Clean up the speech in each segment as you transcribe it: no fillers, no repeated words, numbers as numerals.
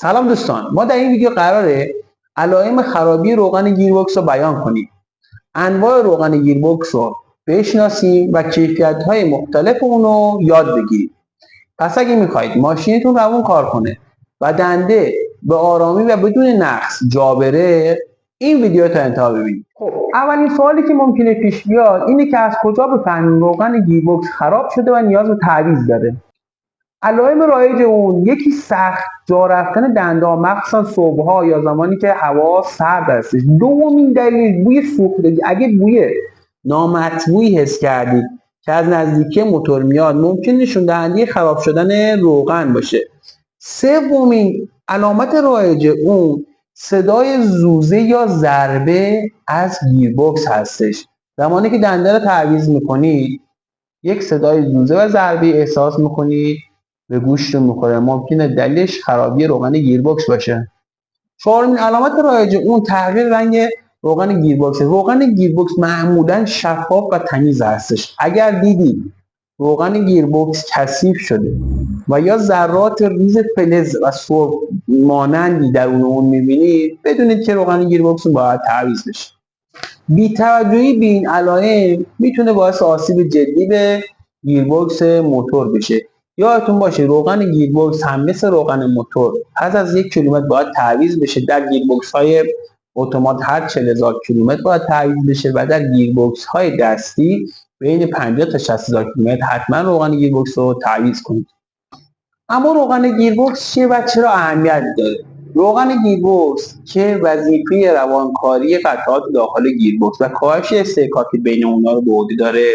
سلام دوستان، ما در این ویدیو قراره علائم خرابی روغن گیربکس رو بیان کنیم، انواع روغن گیربکس رو بشناسیم و کیفیت‌های مختلف اون رو یاد بگیریم. پس اگه میخواید ماشینتون روون کار کنه و دنده به آرامی و بدون نقص جا بره، این ویدیو تا انتها ببینید. خب اولین سوالی که ممکنه پیش بیاد اینه که از کجا بفهمیم روغن گیربکس خراب شده و نیاز به تعویض داره؟ علائم رایج اون یکی سخت جا رفتن دندان، مخصوصا صبح‌ها یا زمانی که هوا سرد هستش. دومین دلیل بوی سوختگی. اگه بوی نامطبوعی حس کردید که از نزدیکی موتور میاد، ممکن نشون دهنده خراب شدن روغن باشه. سومین علامت رایج اون صدای زوزه یا ضربه از گیربکس هستش. زمانی که دنده رو تعویض میکنید یک صدای زوزه و ضربه احساس میکنید به گوشتون میخوره، ممکنه دلیلش خرابی روغن گیربکس باشه. چهارمین علامت رایج اون تغییر رنگ روغن گیربکس. روغن گیربکس معمولا شفاف و تمیز هستش. اگر دیدید روغن گیربکس کثیف شده و یا ذرات ریز فلز و سرب مانندی در اون میبینید، بدونید که روغن گیربکس باید تعویض بشه. بی‌توجهی به این علائم میتونه باعث آسیب جدی به گیربکس موتور بشه. یادتون باشه روغن گیربکس هم مثل روغن موتور پس از 1 کیلومتر باید تعویض بشه. در گیربکس های اتومات هر 40,000 کیلومتر باید تعویض بشه و در گیربکس های دستی بین 50 تا 60,000 کیلومتر حتما روغن گیربکس رو تعویض کنید. اما روغن گیربکس چیه و چرا اهمیت داره؟ روغن گیربکس که وظیفه روانکاری قطعات داخل گیربکس و کاهش استحکاک بین اونها رو به عهده داره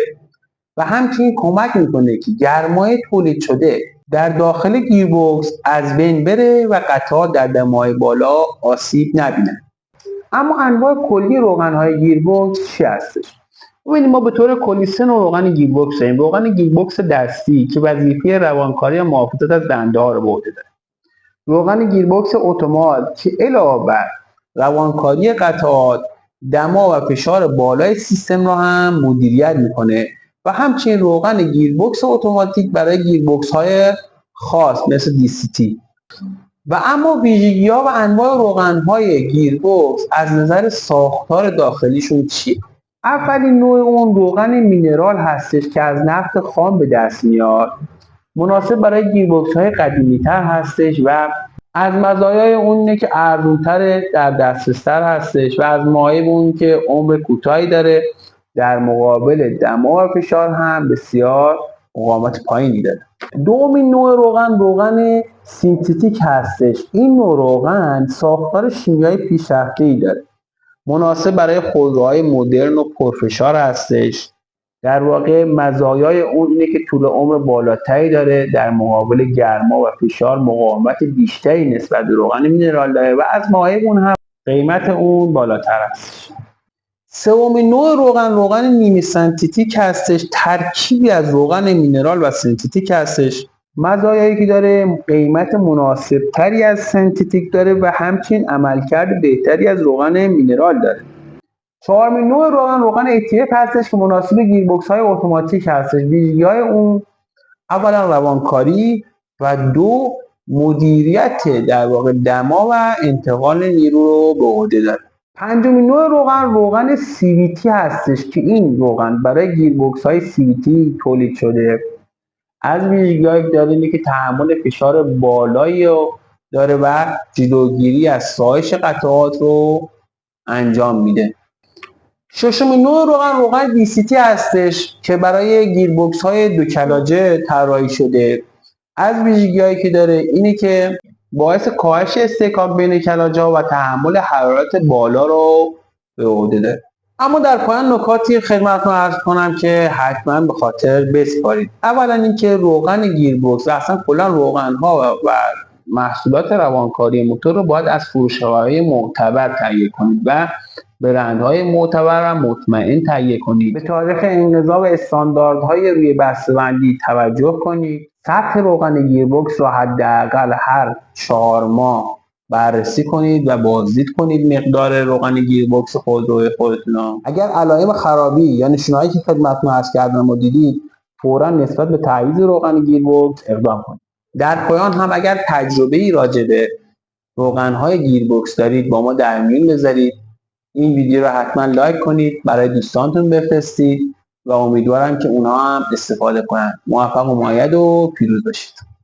و همچنین کمک میکنه که گرمای تولید شده در داخل گیربکس از بین بره و قطعات در دمای بالا آسیب نبینن. اما انواع کلی روغن‌های گیربکس چی هستش؟ ببینید ما به طور کلی 3 نوع روغن گیربکس داریم. روغن گیربکس دستی که وظیفه روانکاری و محافظت از دنده‌ها رو به عهده داره. روغن گیربکس اتومات که علاوه بر روانکاری قطعات، دما و فشار بالای سیستم رو هم مدیریت میکنه و همچنین روغن گیربکس اتوماتیک برای گیربکس های خاص مثل DCT. و اما ویژگی‌ها و انواع روغن‌های گیربکس از نظر ساختار داخلیشون چیه؟ اولین نوع اون روغن مینرال هستش که از نفت خام به دست میاد. مناسب برای گیربکس‌های قدیمی‌تر هستش و از مزایای اون اینه که ارزان‌تر، در دسترس‌تر هستش و از معایب اون که عمر کوتاهی داره، در مقابل دما و فشار هم بسیار مقاومت پایینی داره. دومین نوع روغن سینتتیک هستش. این نوع روغن ساختار شیمیایی پیشرفته‌ای داره. مناسب برای خودروهای مدرن و پرفشار هستش. در واقع مزایای اون اینه که طول عمر بالاتری داره، در مقابل گرما و فشار مقاومت بیشتری نسبت به روغن مینرال داره و از معایب اون هم قیمت اون بالاتر است. سومین نوع روغن نیمه سنتتیک هستش. ترکیبی از روغن مینرال و سنتتیک هستش. مزایایی که داره قیمت مناسب تری از سنتتیک داره و همچنین عملکرد بهتری از روغن مینرال داره. چهارمین نوع روغن ATF هستش که مناسب گیربکس های اتوماتیک هستش. ویژگی‌های اون اولا روانکاری و دو مدیریت در واقع دما و انتقال نیرو رو به عهده داره. پنجمین نوع روغن CVT هستش که این روغن برای گیربکس های CVT تولید شده. از ویژگی‌هایی که داره اینه که تحمل فشار بالایی رو داره و جلوگیری از سایش قطعات رو انجام میده. ششمین نوع روغن DCT هستش که برای گیربکس های 2 کلاجه طراحی شده. از ویژگی‌هایی که داره اینه که باعث کاهش استحکاک بین کلاج‌ها و تحمل حرارت بالا رو به عهده داره. اما در پایان نکاتی خدمتتون عرض کنم که حتما به خاطر بسپارید. اولا اینکه روغن گیربکس و اصلا کلا روغن‌ها و محصولات روانکاری موتور رو باید از فروشگاه‌های معتبر تهیه کنید و برندهای معتبر و مطمئن تهیه کنید. به تاریخ انقضا و استانداردهای روی بسته‌بندی توجه کنید. سطح روغن گیربکس رو حداقل هر 4 ماه بررسی کنید و بازدید کنید مقدار روغن گیربکس خودتون. اگر علائم خرابی یا نشونهایی که خدمتتون عرض کردم رو دیدید، فوراً نسبت به تعویض روغن گیربکس اقدام کنید. در پایان هم اگر تجربه‌ای راجع به روغن‌های گیربکس دارید با ما در میون بذارید. این ویدیو رو حتما لایک کنید، برای دوستانتون بفرستید و امیدوارم که اونها هم استفاده کنند. موفق و مؤید و پیروز باشید.